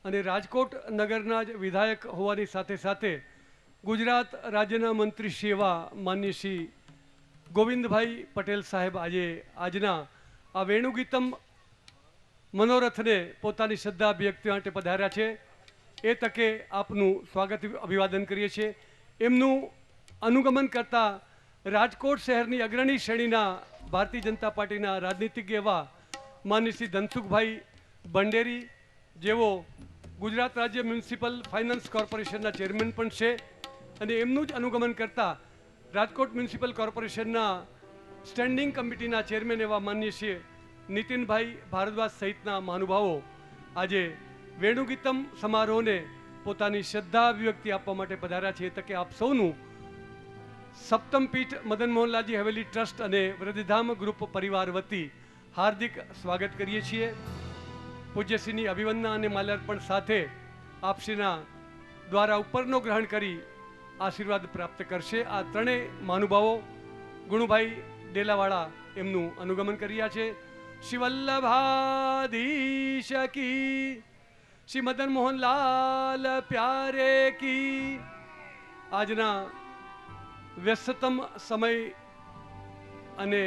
અને રાજકોટ નગરના જ વિધાયક હોવાની સાથે સાથે ગુજરાત રાજ્યના મંત્રી શ્રી એવા માનનીય શ્રી ગોવિંદભાઈ પટેલ સાહેબ આજના આ વેણુગીતમ મનોરથને પોતાની શ્રદ્ધા વ્યક્તિ માટે પધાર્યા છે. એ તકે આપનું સ્વાગત અભિવાદન કરીએ છીએ. એમનું અનુગમન કરતા રાજકોટ શહેરની અગ્રણી શ્રેણીના ભારતીય જનતા પાર્ટીના રાજનીતિજ્ઞ એવા માનનીય શ્રી ધનસુખભાઈ ભંડેરી, જેઓ ગુજરાત રાજ્ય મ્યુનિસિપલ ફાઇનાન્સ કોર્પોરેશનના ચેરમેન પણ છે, અને એમનું જ અનુગમન કરતા રાજકોટ મ્યુનિસિપલ કોર્પોરેશનના સ્ટેન્ડિંગ કમિટીના ચેરમેન એવા માનનીય શ્રી નીતિનભાઈ ભારદ્વાજ સહિતના મહાનુભાવો આજે વેણુગીતમ સમારોહને પોતાની શ્રદ્ધા અભિવ્યક્તિ આપવા માટે પધાર્યા છે. એ તકે આપ સૌનું સપ્તમ પીઠ મદન મોહનલાલજી હવેલી ટ્રસ્ટ અને વૃદ્ધિધામ ગ્રુપ પરિવાર વતી હાર્દિક સ્વાગત કરીએ છીએ. પૂજ્યશ્રીની અભિવંદના અને માલ્યાર્પણ સાથે આપશ્રીના દ્વારા ઉપરનો ગ્રહણ કરી આશીર્વાદ પ્રાપ્ત કરશે. આ ત્રણેય મહાનુભાવો ગુણુભાઈ ડેલાવાળા એમનું અનુગમન કર્યા છે. શ્રી વલ્લભાધીશ કી, શ્રી મદન મોહનલાલ પ્યારે કી. આજના વ્યસ્તતમ સમય અને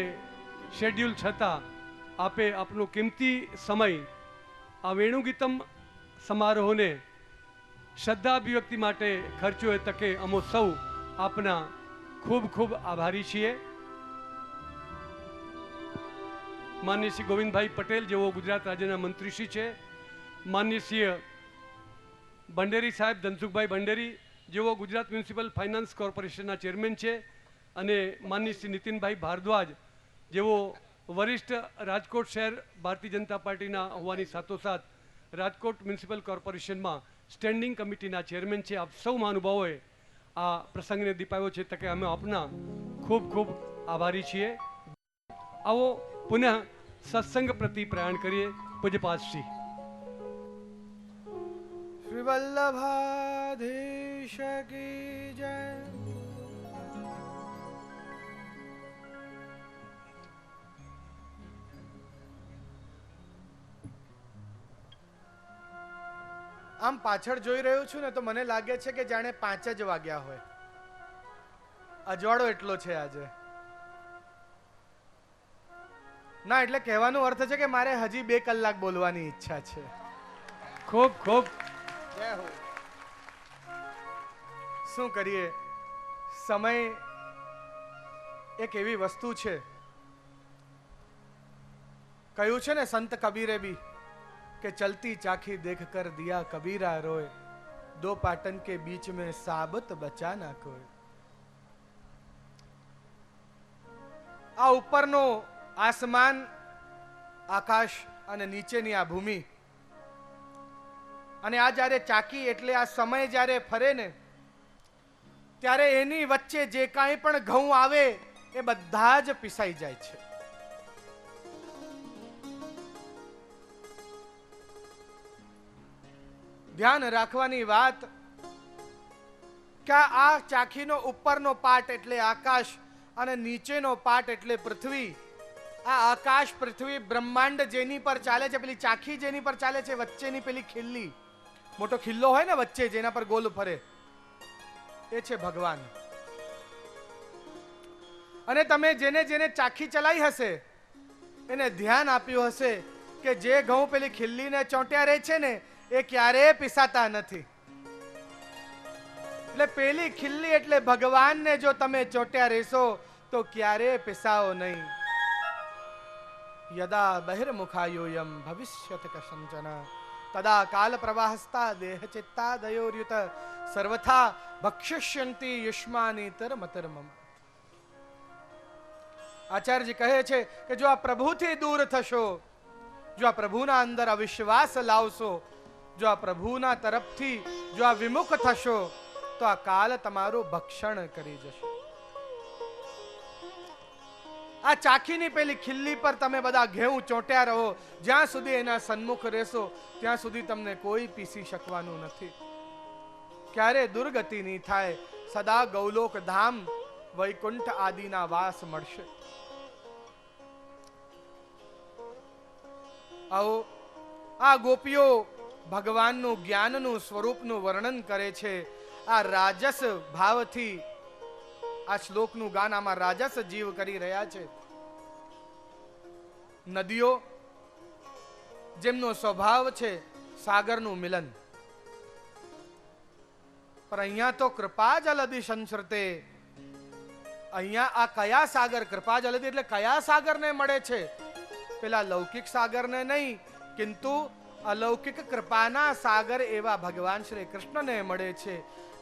શેડ્યુલ છતાં આપે આપનો કિંમતી સમય આ વેણુગીતમ સમારોહને શ્રદ્ધા અભિવ્યક્તિ માટે ખર્ચ્યો. એ તકે અમો સૌ આપના ખૂબ ખૂબ આભારી છીએ. માનનીય શ્રી ગોવિંદભાઈ પટેલ, જેઓ ગુજરાત રાજ્યના મંત્રીશ્રી છે, માનનીય શ્રી ભંડેરી સાહેબ ધનસુખભાઈ ભંડેરી, જેઓ ગુજરાત મ્યુનિસિપલ ફાઇનાન્સ કોર્પોરેશનના ચેરમેન છે, અને માનનીય શ્રી નીતિનભાઈ ભારદ્વાજ, જેઓ વરિષ્ઠ રાજકોટ શહેર ભારતીય જનતા પાર્ટીના હોવાની સાથોસાથ રાજકોટ મ્યુનિસિપલ કોર્પોરેશનમાં સ્ટેન્ડિંગ કમિટીના ચેરમેન છે. આપ સૌ મહાનુભાવોએ આ પ્રસંગને દીપાવ્યો છે, તકે અમે આપના ખૂબ ખૂબ આભારી છીએ. આવો પુનઃ સત્સંગ પ્રતિ પ્રયાણ કરીએ. પૂજ્યપાદ શ્રી શ્રી વલ્લભાધીશ કી જય. આમ પાછળ જોઈ રહ્યો છું ને તો મને લાગે છે કે જાણે 5 જ વાગ્યા હોય. અજવાળો એટલો છે આજે. ના, એટલે કહેવાનો અર્થ છે કે મારે હજી 2 કલાક બોલવાની ઈચ્છા છે. ખૂબ ખૂબ જય હો. શું કરીએ, સમય એક એવી વસ્તુ છે, કહ્યું છે ને સંત કબીરે બી કે ચલતી ચાખી દેખ કર દિયા કબીરા રોય, દો પાટન કે બીચ में સાબત બચા ના કોઈ. આ ઉપરનો આસમાન, આકાશ અને નીચેની આ ભૂમિ, અને આ જ્યારે ચાકી એટલે આ સમય જ્યારે ફરે ને ત્યારે એની વચ્ચે જે કાંઈ પણ ઘઉં આવે એ બધા જ પીસાઈ જાય છે. ધ્યાન રાખવાની વાત કે આ ચાખીનો ઉપરનો પાર્ટ એટલે આકાશ અને નીચેનો પાર્ટ એટલે પૃથ્વી. આ આકાશ, પૃથ્વી, બ્રહ્માંડ જેની પર ચાલે છે, પેલી ચાખી જેની પર ચાલે છે, વચ્ચેની પેલી ખિલ્લી, મોટો ખિલ્લો હોય ને વચ્ચે જેના પર ગોલ ફરે, એ છે ભગવાન. અને તમે જેને જેને ચાખી ચલાવી હશે એને ધ્યાન આપ્યું હશે કે જે ઘઉં પેલી ખિલ્લીને ચોંટ્યા રહે છે ને એ ક્યારેય પીસાતા નથી. એટલે પેલી ખિલ્લી એટલે ભગવાનને જો તમે ચોંટ્યા રહેશો તો ક્યારેય પીસાઓ નહીં. યદા બહિર્મુખાયોયમ ભવિષ્યત કશંચન તદા કાલ પ્રવાહસ્તા દેહ ચિત્તા દયોર્યુત સર્વથા ભક્ષિષ્યંતિ યુષ્માની તરમતરમમ. આચાર્યજી કહે છે કે જો આ પ્રભુથી દૂર થશો, જો આ પ્રભુના અંદર અવિશ્વાસ લાવશો, જો આ પ્રભુના તરફથી જો આ વિમુખ થશો તો આ કાલ તમારું ભક્ષણ કરી જશે. આ ચાખીની પેલી ખિલ્લી પર તમે બધા ઘેઉં ચોંટ્યા રહો, જ્યાં સુધી એના સન્મુખ રહેશો ત્યાં સુધી તમને કોઈ પીસી શકવાનું નથી. ક્યારે દુર્ગતિ નહીં થાય. સદા ગૌલોક ધામ વૈકુંઠ આદિના વાસ મળશે. આવો આ ગોપીઓ ભગવાનનું જ્ઞાનનું સ્વરૂપનું વર્ણન કરે છે. આ રાજસ ભાવથી આ શ્લોકનું ગાન આમાં રાજસ જીવ કરી રહ્યા છે. નદીઓ જેમનો સ્વભાવ છે સાગરનું મિલન, પણ અહીંયા તો કૃપા જલધિ સંસૃતે. અહીંયા આ કયા સાગર, કૃપા જલધિ એટલે કયા સાગરને મળે છે? પેલા લૌકિક સાગરને નહીં, કિંતુ અલૌકિક કૃપાના સાગર એવા ભગવાન શ્રી કૃષ્ણને મળે છે.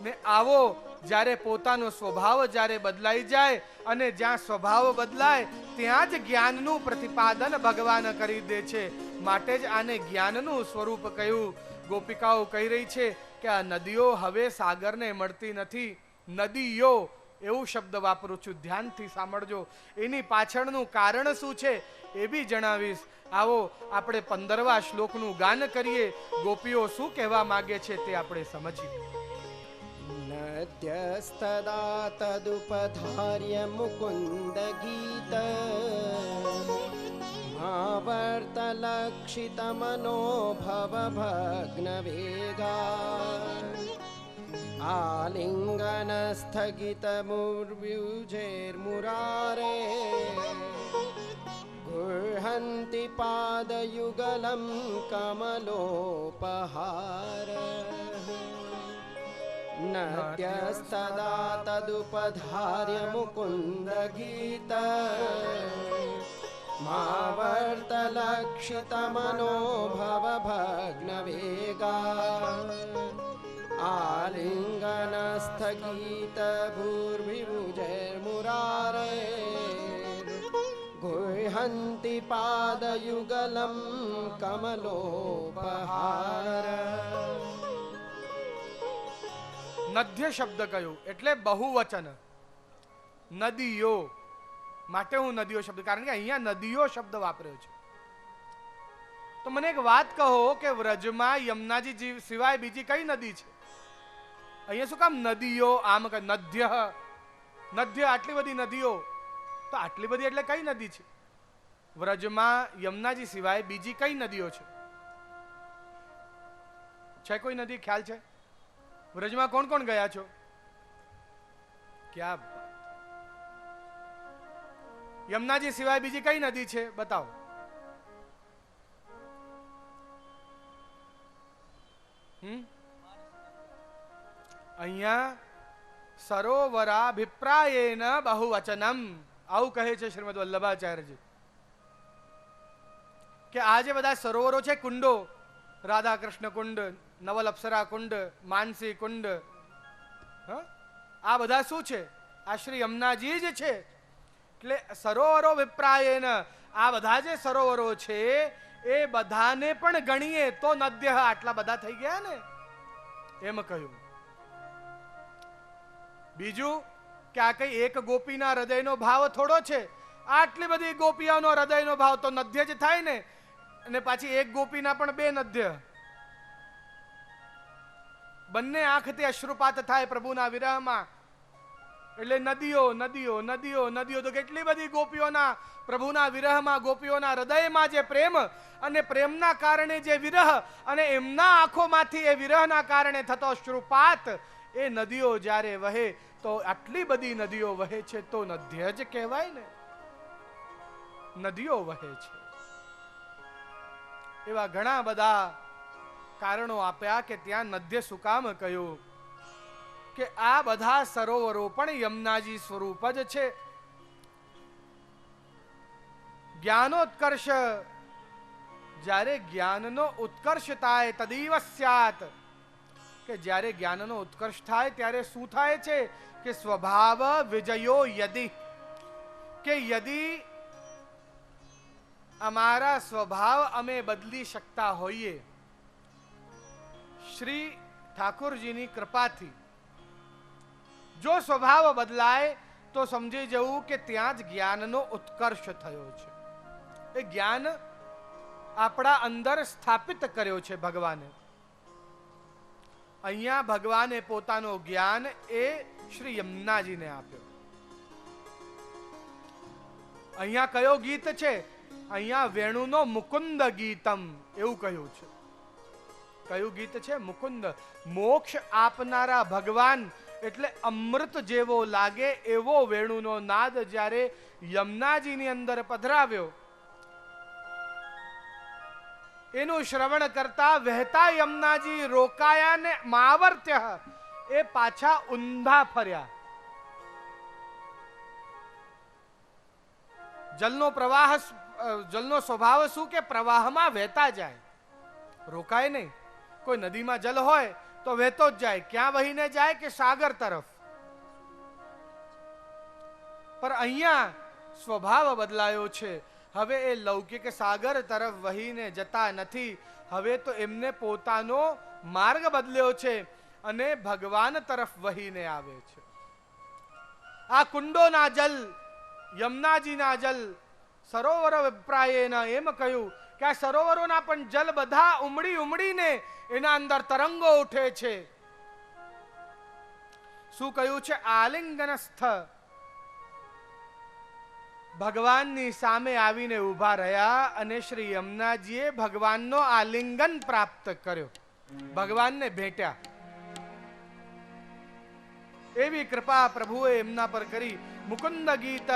ને આવો જ્યારે પોતાનો સ્વભાવ જ્યારે બદલાઈ જાય અને જ્યાં સ્વભાવ બદલાય ત્યાં જ જ્ઞાનનું પ્રતિપાદન ભગવાન કરી દે છે. માટે જ આને જ્ઞાનનું સ્વરૂપ કહ્યું. ગોપિકાઓ કહી રહી છે કે આ નદીઓ હવે સાગરને મળતી નથી, નદીઓ એવું શબ્દ વાપરું છું, ધ્યાનથી સાંભળજો. એની પાછળનું કારણ શું છે એ બી જણાવીશ. આવો આપણે 15વા શ્લોકનું ગાન કરીએ. ગોપીઓ શું કહેવા માંગે છે તે આપણે સમજીએ. નદ્યસ્તદા તદુપધાર્ય મુકુંદ ગીત ભાવર્તલક્ષિત મનોભવ ભગ્ન વેગા આલિંગન સ્થગિત મુર્વ્યુજૈર્મુરારે ગૃહંતિ પાદયુગલમ કમલોપહાર નદ્યસ્તદા તદુપધાર્ય મુકુંદ ગીત માવર્તલક્ષિત મનોભવ ભગ્ન વેગા આલિંગન સ્થગિત ભૂર્ભિભુજૈર્મુરારે ગુહ્યંતિ પાદયુગલમ કમલોપહાર. નદ્ય શબ્દ કયું એટલે બહુવચન. નદીઓ માટે હું નદીઓ શબ્દ, કારણ કે અહીંયા નદીઓ શબ્દ વાપર્યો છે. તો મને એક વાત કહો કે વ્રજમાં યમુનાજી સિવાય બીજી કઈ નદી છે? અહીંયા શું કામ નદીઓ આમ કે નદ્ય નદ્ય, આટલી બધી નદીઓ, તો આટલી બધી એટલે કઈ નદી છે? વ્રજમાં યમુનાજી સિવાય બીજી કઈ નદીઓ છે? છે કોઈ નદી ખ્યાલ છે? વ્રજમાં કોણ કોણ ગયા છો? ક્યાં યમુનાજી સિવાય બીજી કઈ નદી છે બતાવો. અહીંયા સરોવરાભિપ્રાયેન બહુવચનમ આવું કહે છે શ્રીમદ વલ્લભાચાર્યજી કે આ જે બધા સરોવરો છે, કુંડો, રાધા કૃષ્ણ કુંડ, નવલ અપ્સરા કુંડ, માનસી કુંડ, આ બધા શું છે? આ શ્રી યમુનાજી જ છે. એટલે સરોવરો વિપ્રાયેન, આ બધા જે સરોવરો છે એ બધાને પણ ગણીએ તો નદ્ય આટલા બધા થઈ ગયા ને, એમ કહ્યું. બીજું કે આ કઈ એક ગોપીના હૃદયનો ભાવ થોડો છે. આટલી બધી ગોપીઓનો હૃદયનો ભાવ તો નદ્ય જ થાય ને. અને પાછી એક ગોપીના પણ બે નદ્ય, બંને આંખથી અશ્રુપાત થાય પ્રભુના વિરહમાં. એટલે નદીઓ નદીઓ નદીઓ નદીઓ, તો કેટલી બધી ગોપીઓના પ્રભુના વિરહમાં, ગોપીઓના હૃદયમાં જે પ્રેમ અને પ્રેમના કારણે જે વિરહ અને એમના આંખોમાંથી એ વિરહના કારણે થતો અશ્રુપાત, એ નદીઓ જ્યારે વહે તો આટલી બધી નદીઓ વહે છે તો નદ્ય જ કહેવાય ને. નદીઓ વહે છે. એવા ઘણા બધા કારણો આપ્યા કે ત્યાં નદ્ય શું કામ કહ્યું. કે આ બધા સરોવરો પણ યમુનાજી સ્વરૂપ જ છે. જ્ઞાનોત્કર્ષ, જ્યારે જ્ઞાનનો ઉત્કર્ષ થાય તદૈવ સ્યાત, કે જ્યારે જ્ઞાનનો ઉત્કર્ષ થાય ત્યારે શું થાય છે કે સ્વભાવ વિજયો યદિ, કે યદિ અમારા સ્વભાવ અમે બદલી શકતા હોઈએ શ્રી ઠાકોરજીની કૃપાથી, જો સ્વભાવ બદલાય તો સમજી જવું કે ત્યાં જ જ્ઞાનનો ઉત્કર્ષ થયો છે. એ જ્ઞાન આપણા અંદર સ્થાપિત કર્યો છે ભગવાને. અહીંયા ભગવાને પોતાનો જ્ઞાન એ શ્રી યમુનાજીને આપ્યો. અહીંયા કયો ગીત છે? અહીંયા વેણુનો મુકુંદ ગીતમ એવું કહ્યું છે. કયું ગીત છે? મુકુંદ. મોક્ષ આપનારા ભગવાન એટલે અમૃત જેવો લાગે એવો વેણુનો નાદ જ્યારે યમુનાજીની અંદર પધરાવ્યો, એનું શ્રવણ કરતા વહેતા યમુનાજી રોકાયા ને માવર્ત્ય એ પાછા ઊંધા ફર્યા. જલનો પ્રવાહ, જલનો સ્વભાવ શું કે પ્રવાહમાં વહેતા જાય, રોકાય નહીં. કોઈ નદીમાં જલ હોય તો વહેતો જ જાય, ક્યાં વહીને જાય કે સાગર તરફ. પર અહીંયા સ્વભાવ બદલાયો છે. હવે એ લૌકિક સાગર તરફ વહીને જતા નથી, હવે તો એમને પોતાનો માર્ગ બદલ્યો છે અને ભગવાન તરફ વહીને આવે છે. આ કુંડોના જલ, યમુનાજીના જલ, સરોવર વિપ્રાયેના એમ કહ્યું કે આ સરોવરોના પણ જલ બધા ઉમડી ઉમડીને એના અંદર તરંગો ઉઠે છે. શું કહ્યું છે? આલિંગનસ્થ. ભગવાનની સામે આવીને ઊભા રહ્યા અને શ્રી યમુનાજીએ ભગવાનનો આલિંગન પ્રાપ્ત કર્યો, ભગવાનને ભેટ્યા. એવી કૃપા પ્રભુએ એમના પર કરી. મુકુંદ ગીત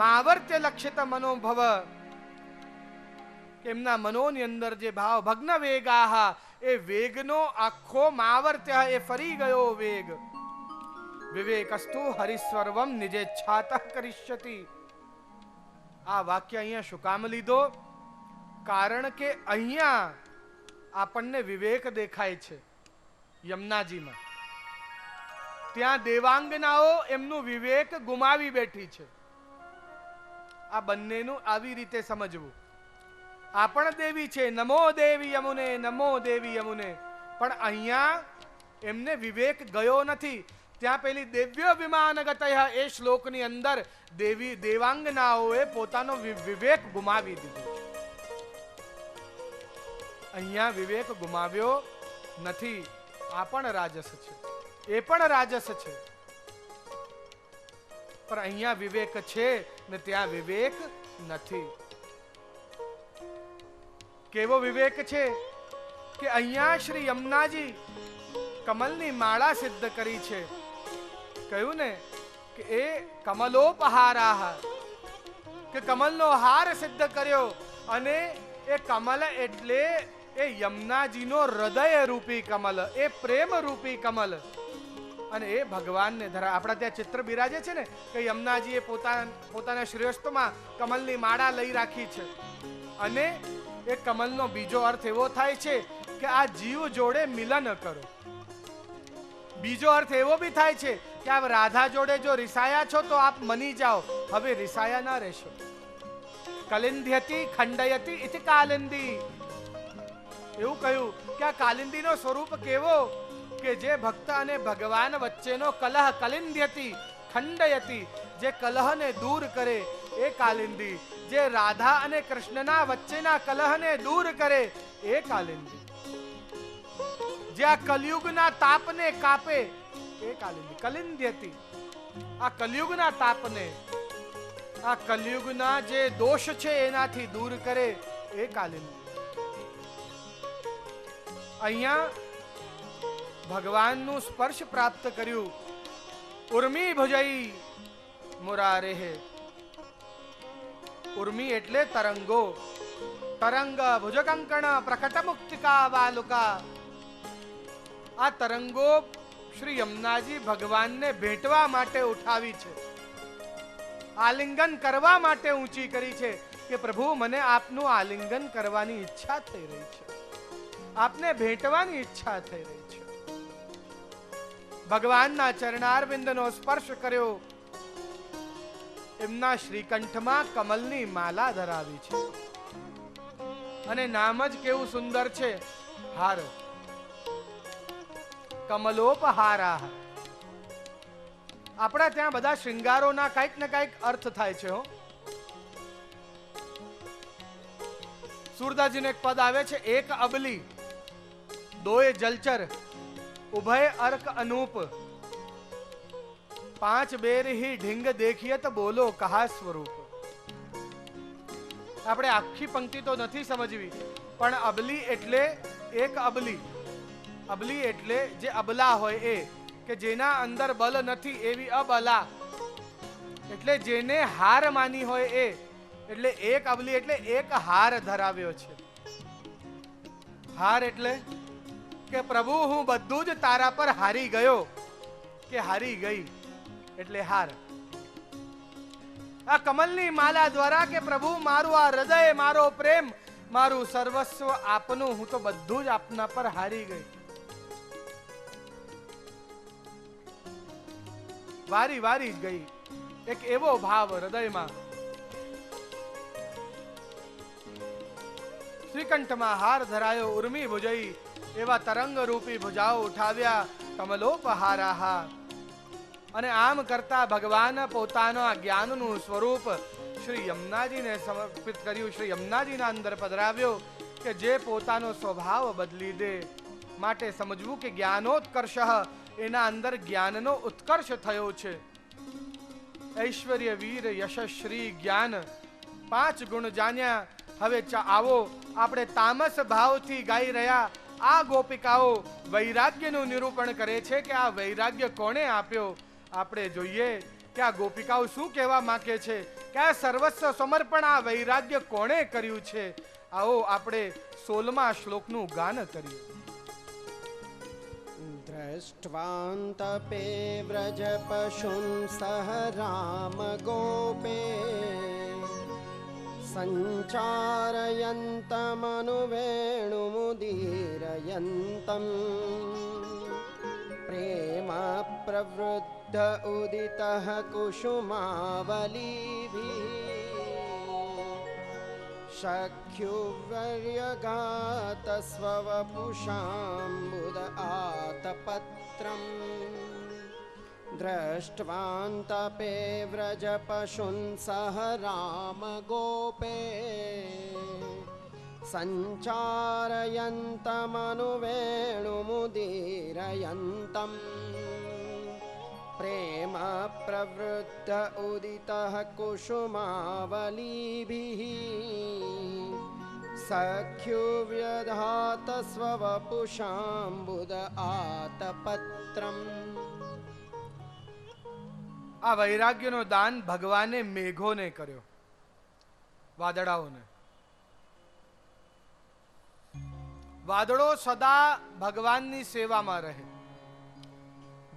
માવર્ત્ય લક્ષિત મનોભવ. એમના મનોની અંદર જે ભાવ ભગ્ન વેગાહ, એ વેગનો આખો માવર્ત્ય એ ફરી ગયો વેગ. વિવેકસ્તુ હરિસ્વર્વમ નિજેચ્છાતઃ કરિષ્યતિ. આ વાક્ય અહીંયા શું કામ લીધો? કારણ કે અહીંયા આપણને વિવેક દેખાય છે યમુનાજીમાં. ત્યાં દેવાંગનાઓ એમનું વિવેક ગુમાવી બેઠી છે. આ બંનેનું આવી રીતે સમજવું. આપણ દેવી છે, નમો દેવી યમુને, નમો દેવી યમુને, પણ અહીંયા એમને વિવેક ગયો નથી. ત્યાં પેલી દિવ્ય વિમાન ગતય એ શ્લોકની અંદર દેવી દેવાંગનાઓએ પોતાનો વિવેક ગુમાવી દીધો. અહીંયા વિવેક ગુમાવ્યો નથી. આ પણ રાજસ છે, એ પણ રાજસ છે, પણ અહીંયા વિવેક છે ને ત્યાં વિવેક નથી. કેવો વિવેક છે કે અહીંયા શ્રી યમુનાજી કમલની માળા સિદ્ધ કરી છે. કહ્યું ને કે એ કમલોપહારાહ, કે કમલનો હાર સિદ્ધ કર્યો. અને એ કમલ એટલે એ યમુનાજીનો હૃદય રૂપી કમલ, એ પ્રેમ રૂપી કમલ. અને એ ભગવાનને ધરા. આપણા ત્યાં ચિત્ર બિરાજે છે ને કે યમુનાજીએ પોતાના શ્રેષ્ઠમાં કમલની માળા લઈ રાખી છે. અને એ કમલનો બીજો અર્થ એવો થાય છે કે આ જીવ જોડે મિલન કરો. બીજો અર્થ એવો બી થાય છે કે આપ રાધા જોડે જો રિસાયા છો તો આપ મની જાઓ, હવે રિસાયા ના રહેશો. કલિંદ્યતિ ખંડયતિ ઇતિ કાલિંદી. એવું કહ્યું કે આ કાલિંદીનો સ્વરૂપ કેવો કે જે ભક્ત અને ભગવાન વચ્ચેનો કલહ કલિંદ્યતિ ખંડયતિ, જે કલહને દૂર કરે એ કાલિંદી. જે રાધા અને કૃષ્ણના વચ્ચેના કલહને દૂર કરે એ કાલિંદી. જે આ કલયુગના તાપને કાપે એ કાલિંદી. કલિંદ્યતિ, આ કલયુગના તાપને, આ કલયુગના જે દોષ છે એનાથી દૂર કરે એ કાલિંદી. અહીંયા ભગવાનનું સ્પર્શ પ્રાપ્ત કર્યું. ઉર્મી ભુજઈ મુરારેહે. ઉર્મી એટલે તરંગો. તરંગ ભુજકંકણ પ્રકટ મુક્તિકા વાલુકા. આ તરંગો શ્રી યમુનાજી ભગવાનને ભેટવા માટે ઉઠાવી છે, આલિંગન કરવા માટે ઊંચી કરી છે કે પ્રભુ મને આપનું આલિંગન કરવાની ઈચ્છા થઈ રહી છે, આપને ભેટવાની ઈચ્છા થઈ રહી છે. ભગવાનના ચરણારવિંદનો સ્પર્શ કર્યો. એમના શ્રીકંઠમાં કમલની માલા ધરાવી છે અને નામ જ કેવું સુંદર છે, હાર. કમલોપહારા. આપણા ત્યાં બધા શૃંગારોના કઈક ને કઈક અર્થ થાય છે. સુરદાસજીનું એક પદ આવે છે, એક અબલી દોય જલચર ઉભય અર્ક અનૂપ, પાંચ બેર હી ઢીંગ દેખીએ તો બોલો કહા સ્વરૂપ. આપણે આખી પંક્તિ તો નથી સમજવી, પણ અબલી એટલે એક અબલી અબલી એટલે જે અબલા હોય એ, કે જેના અંદર બલ નથી એવી અબલા, એટલે જેને હાર માની હોય એ, એટલે એક અબલી એટલે એક હાર ધરાવ્યો છે. હાર એટલે કે પ્રભુ હું બધું જ તારા પર હારી ગયો કે હારી ગઈ, એટલે હાર. આ કમલની માલા દ્વારા કે પ્રભુ મારું આ હૃદય, મારો પ્રેમ, મારું સર્વસ્વ આપનું, હું તો બધું જ આપના પર હારી ગઈ. વારી વારી જ ગઈ. એક એવો ભાવ હૃદયમાં. શ્રીકંઠમાં હાર ધરાયો ઉર્મી ભુજઈ, એવા તરંગ રૂપી ભુજાઓ ઉઠાવ્યા કમલોપહારાહા. અને આમ કરતા ભગવાન પોતાના જ્ઞાનનું સ્વરૂપ શ્રી યમુનાજીને સમર્પિત કર્યું, શ્રી યમુનાજીના અંદર પધરાવ્યો કે જે પોતાનો સ્વભાવ બદલી દે. માટે સમજવું કે જ્ઞાનોત્કર્ષ, એના અંદર જ્ઞાનનો ઉત્કર્ષ થયો છે. ઐશ્વર્ય, વીર, યશશ્રી, જ્ઞાન, 5 ગુણ જાણ્યા. હવે આવો આપણે તામસ ભાવથી ગાઈ રહ્યા આ ગોપિકાઓ વૈરાગ્યનું નિરૂપણ કરે છે કે આ વૈરાગ્ય કોણે આપ્યો. આપણે જોઈએ કે આ ગોપિકાઓ શું કહેવા માંગે છે, કે આ સર્વસ્વ સમર્પણ આ વૈરાગ્ય કોણે કર્યું છે. આવો આપણે 16મા શ્લોકનું ગાન કરીએ. दृष्ट्वान्तपे व्रजपशुं सह रामगोपे सञ्चारयन्तमनुवेणुमुदीरयन्तम् प्रेम प्रवृद्ध उदितः कुसुमावलीभिः शक्युर्व्यगातस्ववपुषाम्बुद आतपत्रम् दृष्ट्वान्तपे व्रजपशुं सह रामगोपे सञ्चारयन्तमनुवेणुमुदीरयन्तम् प्रेम प्रवृद्ध उदितः कुसुमावलीभिः सख्युव्यधात स्ववपुषाम्बुद आतपत्रम्. આ વૈરાગ્યનો દાન ભગવાને મેઘોને કર્યો, વાદળાઓને. વાદળો સદા ભગવાનની સેવામાં રહે.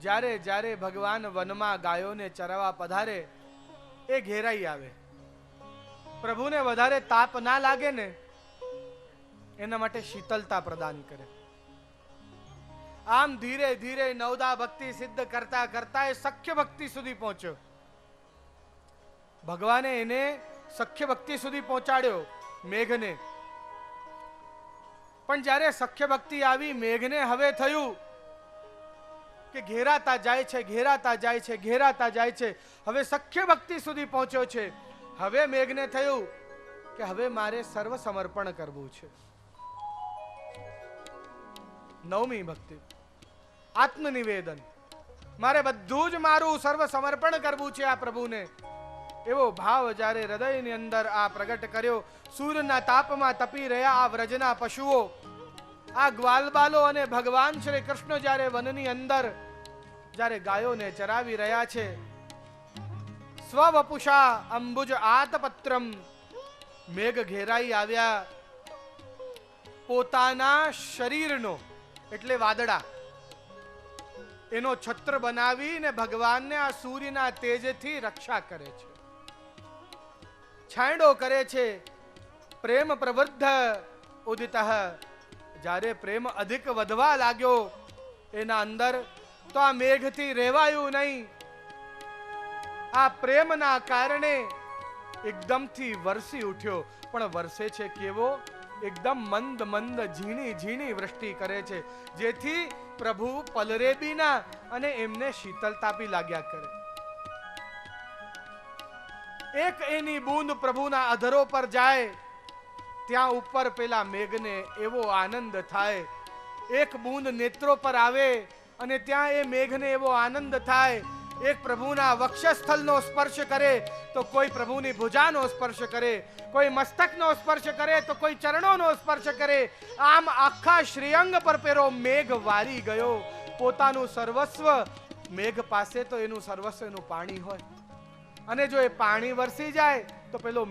જ્યારે જ્યારે ભગવાન વનમાં ગાયોને ચરાવવા પધારે એ ઘેરાઈ આવે. પ્રભુને વધારે તાપ ના લાગે ને એના માટે શીતલતા પ્રદાન કરે. આમ ધીરે ધીરે નવદા ભક્તિ સિદ્ધ કરતા કરતા એ સખ્ય ભક્તિ સુધી પહોંચ્યો. ભગવાને એને સખ્ય ભક્તિ સુધી પહોંચાડ્યો મેઘને. પણ જ્યારે સખ્ય ભક્તિ આવી મેઘને હવે થયું કે ઘેરાતા જાય છે, ઘેરાતા જાય છે, ઘેરાતા જાય છે. હવે સખ્ય ભક્તિ સુધી પહોંચ્યો છે. હવે મેઘને થયું કે હવે મારે સર્વ સમર્પણ કરવું છે. 9મી ભક્તિ, આત્મનિવેદન. મારે બધું જ મારું સર્વ સમર્પણ કરવું છે આ પ્રભુને. એવો ભાવ જ્યારે હૃદયની અંદર આ પ્રગટ કર્યો. સૂર્યના તાપમાં તપી રહ્યા આ વ્રજના પશુઓ, આ ગ્વાલબાલો અને ભગવાન શ્રી કૃષ્ણ જ્યારે વનની અંદર જ્યારે ગાયોને ચરાવી રહ્યા છે. સ્વવપુષા અંબુજ આતપત્રમ, મેઘ ઘેરાઈ આવ્યા. પોતાના શરીરનો એટલે વાદળા એનો છત્ર બનાવીને ભગવાનને આ સૂર્યના તેજથી રક્ષા કરે છે, છાંયડો કરે છે. પ્રેમ પ્રવૃદ્ધ ઉદિતઃ, જ્યારે પ્રેમ અધિક વધવા લાગ્યો એના અંદર તો આ મેઘથી રહેવાયું નહીં. આ પ્રેમના કારણે એકદમથી વરસી ઉઠ્યો. પણ વરસે છે કેવો? એકદમ મંદ મંદ ઝીણી ઝીણી વૃષ્ટિ કરે છે, જેથી પ્રભુ પલરે બી ના અને એમને શીતળતા બી લાગ્યા કરે. એક એની બૂંદ પ્રભુના અધરો પર જાય ત્યાં ઉપર પેલા મેઘને એવો આનંદ થાય. એક બૂંદ નેત્રો પર આવે અને ત્યાં એ મેઘને એવો આનંદ થાય. એક પ્રભુના વક્ષસ્થળનો સ્પર્શ કરે તો કોઈ પ્રભુની ભુજાનો સ્પર્શ કરે, કોઈ મસ્તકનો સ્પર્શ કરે તો કોઈ ચરણોનો સ્પર્શ કરે. આમ આખા શ્રીઅંગ પર પેરો મેઘ વારી ગયો. પોતાનું સર્વસ્વ મેઘ પાસે તો એનું સર્વસ્વ એનું પાણી હોય, અને જો એ પાણી વરસી જાય તો પેલો